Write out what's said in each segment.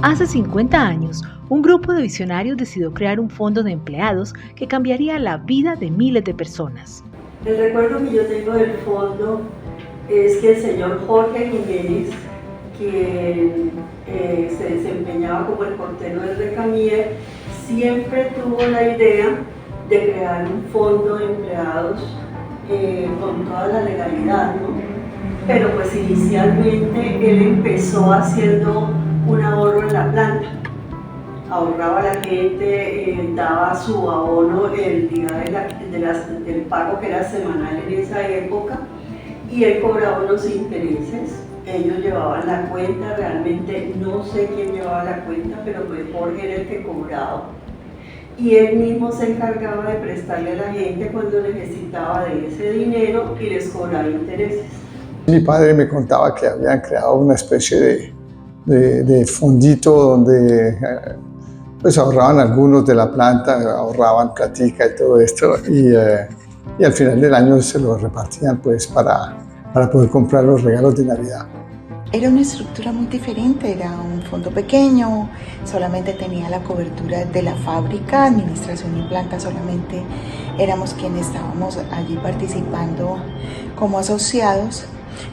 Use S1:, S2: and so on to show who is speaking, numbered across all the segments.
S1: Hace 50 años, un grupo de visionarios decidió crear un fondo de empleados que cambiaría la vida de miles de personas.
S2: El recuerdo que yo tengo del fondo es que el señor Jorge Jiménez, quien se desempeñaba como el portero del Recamier, siempre tuvo la idea de crear un fondo de empleados con toda la legalidad, ¿no? Pero pues inicialmente él empezó haciendo un ahorro en la planta. Ahorraba a la gente, daba su abono el día del pago que era semanal en esa época y él cobraba unos intereses. Ellos llevaban la cuenta, realmente no sé quién llevaba la cuenta, pero pues Jorge era el que cobraba. Y él mismo se encargaba de prestarle a la gente cuando necesitaba de ese dinero y les cobraba intereses.
S3: Mi padre me contaba que habían creado una especie de fondito donde pues ahorraban algunos de la planta, ahorraban platica y todo esto, y al final del año se lo repartían pues para poder comprar los regalos de Navidad.
S4: Era una estructura muy diferente, era un fondo pequeño, solamente tenía la cobertura de la fábrica, administración y planta solamente éramos quienes estábamos allí participando como asociados,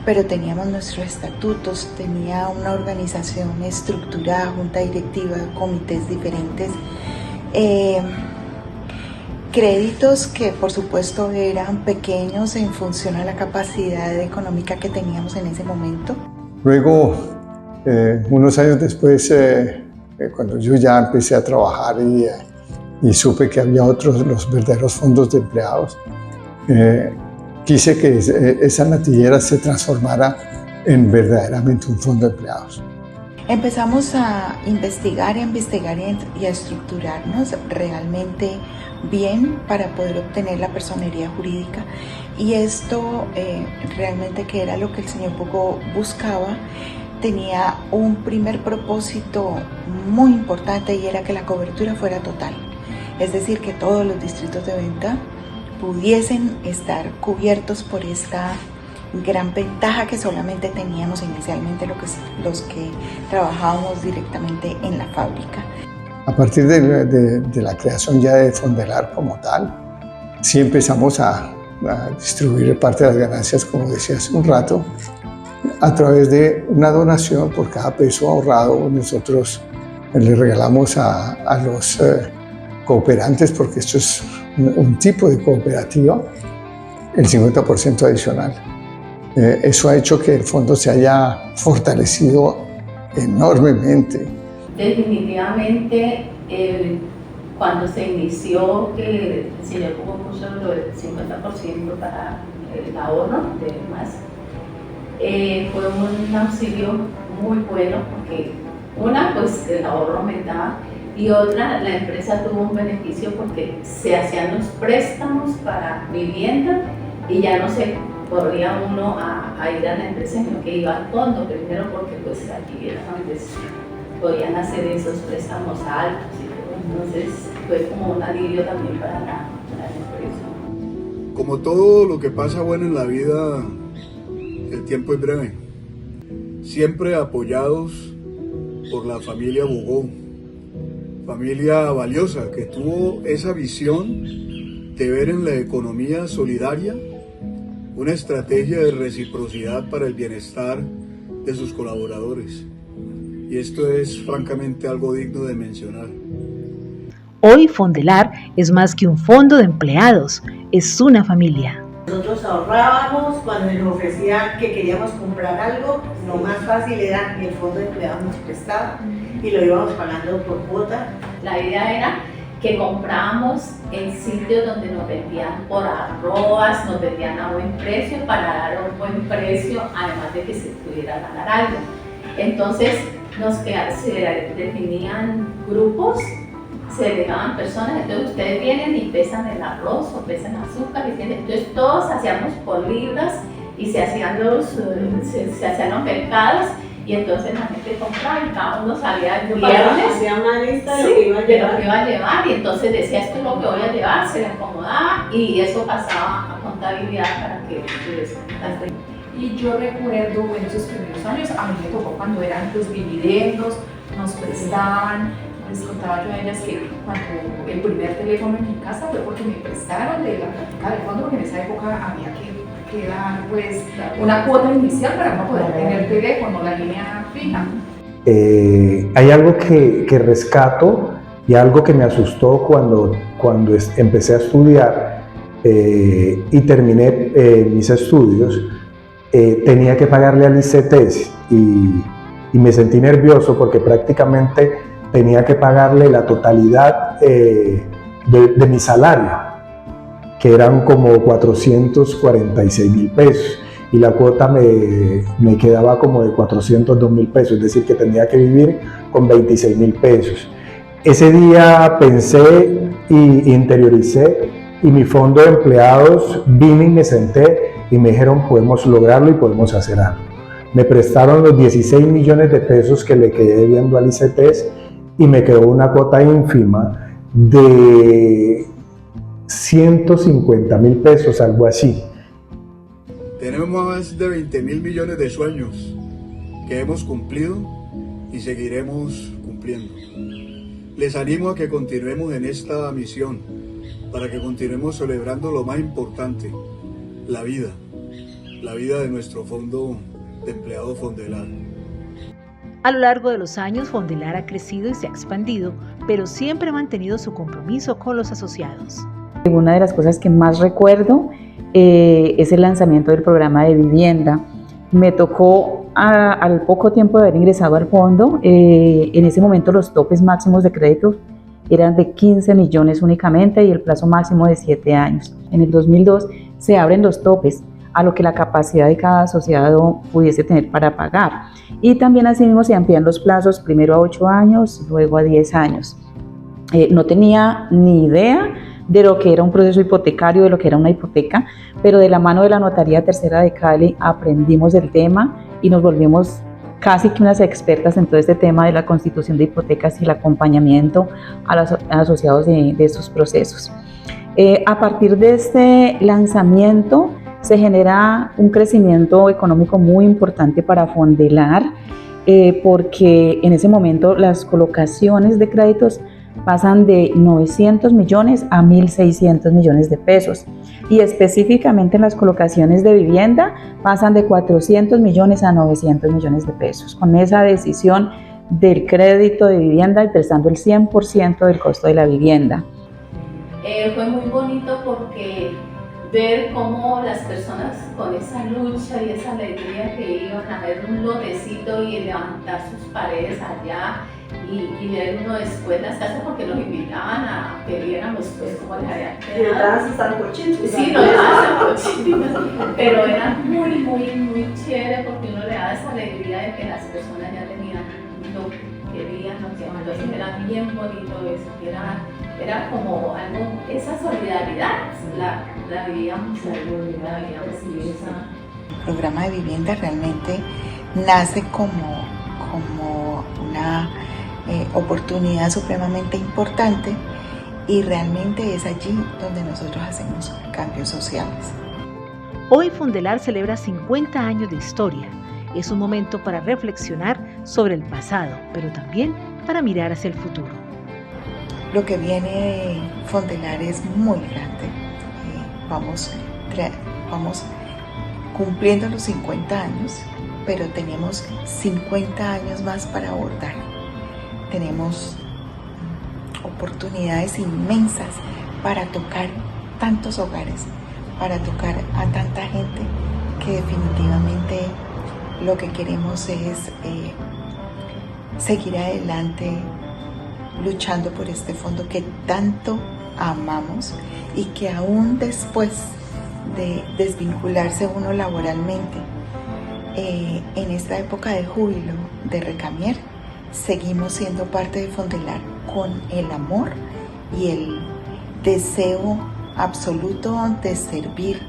S4: pero teníamos nuestros estatutos, tenía una organización estructurada, junta directiva, comités diferentes, créditos que por supuesto eran pequeños en función a la capacidad económica que teníamos en ese momento.
S3: Luego, unos años después, cuando yo ya empecé a trabajar y supe que había los verdaderos fondos de empleados, quise que esa natillera se transformara en verdaderamente un fondo de empleados.
S4: Empezamos a investigar y a estructurarnos realmente bien para poder obtener la personería jurídica, y esto realmente, que era lo que el señor Poco buscaba, tenía un primer propósito muy importante, y era que la cobertura fuera total, es decir, que todos los distritos de venta pudiesen estar cubiertos por esta gran ventaja que solamente teníamos inicialmente los que trabajábamos directamente en la fábrica.
S3: A partir de la creación ya de Fondelar como tal, sí empezamos a distribuir parte de las ganancias, como decía hace un rato, a través de una donación. Por cada peso ahorrado nosotros le regalamos a los cooperantes, porque esto es un tipo de cooperativa, el 50% adicional. Eso ha hecho que el fondo se haya fortalecido enormemente.
S5: Definitivamente, cuando se inició, que el señor puso lo del 50% para el ahorro de más, fue un auxilio muy bueno, porque una, pues el ahorro aumentaba, y otra, la empresa tuvo un beneficio porque se hacían los préstamos para vivienda y ya no se podría uno a ir a la empresa, sino que iba al fondo primero, porque pues aquí era donde podían hacer esos préstamos altos y todo. Entonces fue como un alivio también para la empresa.
S6: Como todo lo que pasa bueno en la vida, el tiempo es breve. Siempre apoyados por la familia Bugó, familia valiosa que tuvo esa visión de ver en la economía solidaria una estrategia de reciprocidad para el bienestar de sus colaboradores. Y esto es francamente algo digno de mencionar.
S1: Hoy Fondelar es más que un fondo de empleados, es una familia.
S2: Nosotros ahorrábamos cuando nos ofrecían que queríamos comprar algo, lo más fácil era que el fondo de empleados nos prestaba y lo íbamos pagando por cuota.
S5: La idea era que comprábamos en sitios donde nos vendían por arrobas, nos vendían a buen precio, para dar un buen precio, además de que se pudiera ganar algo. Entonces se definían grupos, se delegaban personas, entonces ustedes vienen y pesan el arroz o pesan azúcar, entonces todos hacíamos por libras y se hacían los mercados, y entonces la gente compraba y cada uno salía el viernes,
S2: hacía una lista de
S5: sí,
S2: lo que iba a
S5: de lo
S2: llevar.
S5: que iba a llevar, y entonces decía, esto es lo que voy a llevar, se le acomodaba y eso pasaba a contabilidad para que
S7: Y yo recuerdo, bueno, esos primeros años, a mí me tocó cuando eran los dividendos, nos prestaban, les contaba yo a ellas que cuando el primer teléfono en mi casa fue porque me prestaron de la práctica del fondo, porque en esa época había que dar pues una cuota inicial para uno poder tener teléfono, la línea fija.
S8: Hay algo que rescato y algo que me asustó cuando empecé a estudiar y terminé mis estudios. Tenía que pagarle al ICETEX y me sentí nervioso porque prácticamente tenía que pagarle la totalidad de mi salario, que eran como 446.000 pesos, y la cuota me quedaba como de 402.000 pesos, es decir, que tenía que vivir con 26.000 pesos. Ese día pensé y interioricé, y mi fondo de empleados vine y me senté y me dijeron podemos lograrlo y podemos hacer algo. Me prestaron los 16 millones de pesos que le quedé debiendo al ICETEX y me quedó una cuota ínfima de 150.000 pesos, algo así.
S6: Tenemos más de 20.000 millones de sueños que hemos cumplido y seguiremos cumpliendo. Les animo a que continuemos en esta misión, para que continuemos celebrando lo más importante, la vida de nuestro fondo de empleados Fondelar.
S1: A lo largo de los años, Fondelar ha crecido y se ha expandido, pero siempre ha mantenido su compromiso con los asociados.
S9: Una de las cosas que más recuerdo es el lanzamiento del programa de vivienda. Me tocó al poco tiempo de haber ingresado al fondo, en ese momento los topes máximos de crédito eran de 15 millones únicamente y el plazo máximo de 7 años. En el 2002 se abren los topes a lo que la capacidad de cada asociado pudiese tener para pagar. Y también asimismo se amplían los plazos, primero a 8 años, luego a 10 años. No tenía ni idea de lo que era un proceso hipotecario, de lo que era una hipoteca, pero de la mano de la Notaría Tercera de Cali aprendimos el tema y nos volvimos casi que unas expertas en todo este tema de la constitución de hipotecas y el acompañamiento a los asociados de estos procesos. A partir de este lanzamiento se genera un crecimiento económico muy importante para Fondelar, porque en ese momento las colocaciones de créditos pasan de 900 millones a 1.600 millones de pesos, y específicamente las colocaciones de vivienda pasan de 400 millones a 900 millones de pesos, con esa decisión del crédito de vivienda y prestando el 100% del costo de la vivienda.
S5: Fue muy bonito porque ver cómo las personas con esa lucha y esa alegría que iban a ver un lotecito y levantar sus paredes allá y ver uno después las casas, porque nos invitaban a que viéramos pues cómo les había quedado.
S2: Y detrás están cochitos.
S5: Sí, no dejaban cochitos, pero era muy chévere porque uno le daba esa alegría de que las personas ya tenían lo que querían, lo que entonces era bien bonito eso, que era como algo, esa solidaridad la vivíamos y esa.
S4: El programa de vivienda realmente nace como una oportunidad supremamente importante, y realmente es allí donde nosotros hacemos cambios sociales.
S1: Hoy Fondelar celebra 50 años de historia. Es un momento para reflexionar sobre el pasado, pero también para mirar hacia el futuro.
S4: Lo que viene de Fondelar es muy grande. Vamos cumpliendo los 50 años, pero tenemos 50 años más para abordar. Tenemos oportunidades inmensas para tocar tantos hogares, para tocar a tanta gente, que definitivamente lo que queremos es seguir adelante luchando por este fondo que tanto amamos y que aún después de desvincularse uno laboralmente, en esta época de júbilo de Recamier, seguimos siendo parte de Fondelar con el amor y el deseo absoluto de servir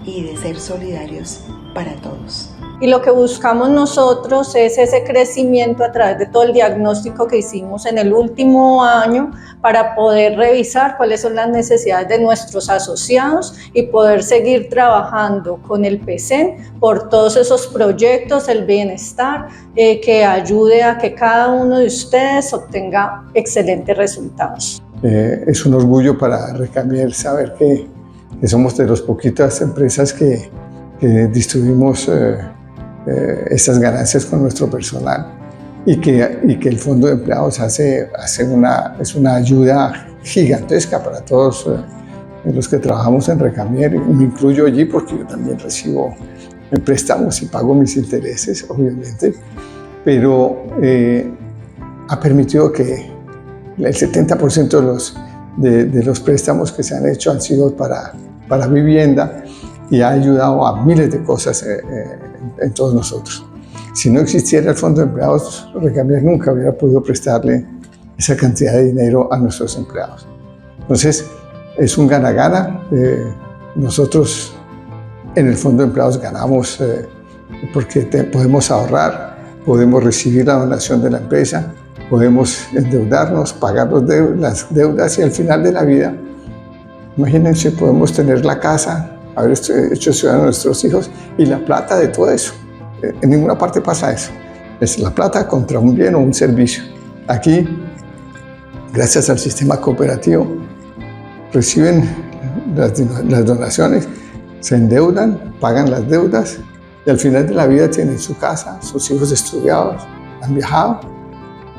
S4: y de ser solidarios para todos.
S2: Y lo que buscamos nosotros es ese crecimiento a través de todo el diagnóstico que hicimos en el último año para poder revisar cuáles son las necesidades de nuestros asociados y poder seguir trabajando con el PECEN por todos esos proyectos, el bienestar, que ayude a que cada uno de ustedes obtenga excelentes resultados.
S3: Es un orgullo para Recamier saber que somos de las poquitas empresas que distribuimos estas ganancias con nuestro personal y que el Fondo de Empleados es una ayuda gigantesca para todos los que trabajamos en Recamier. Me incluyo allí porque yo también recibo préstamos y pago mis intereses, obviamente, pero ha permitido que el 70% de los préstamos que se han hecho han sido para vivienda y ha ayudado a miles de cosas en todos nosotros. Si no existiera el Fondo de Empleados, Recamier nunca hubiera podido prestarle esa cantidad de dinero a nuestros empleados. Entonces, es un gana-gana. Nosotros en el Fondo de Empleados ganamos porque podemos ahorrar, podemos recibir la donación de la empresa, podemos endeudarnos, pagar las deudas y al final de la vida, imagínense, podemos tener la casa, haber hecho ciudadanos a nuestros hijos y la plata de todo eso. En ninguna parte pasa eso. Es la plata contra un bien o un servicio. Aquí, gracias al sistema cooperativo, reciben las donaciones, se endeudan, pagan las deudas y al final de la vida tienen su casa, sus hijos estudiados, han viajado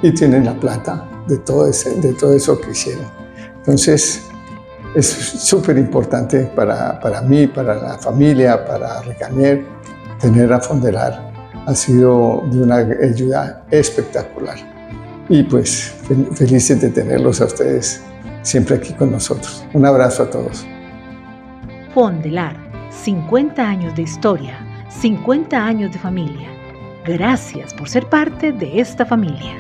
S3: y tienen la plata de todo eso que hicieron. Entonces, es súper importante para mí, para la familia, para Recamier, tener a Fondelar. Ha sido de una ayuda espectacular. Y pues felices de tenerlos a ustedes siempre aquí con nosotros. Un abrazo a todos.
S1: Fondelar, 50 años de historia, 50 años de familia. Gracias por ser parte de esta familia.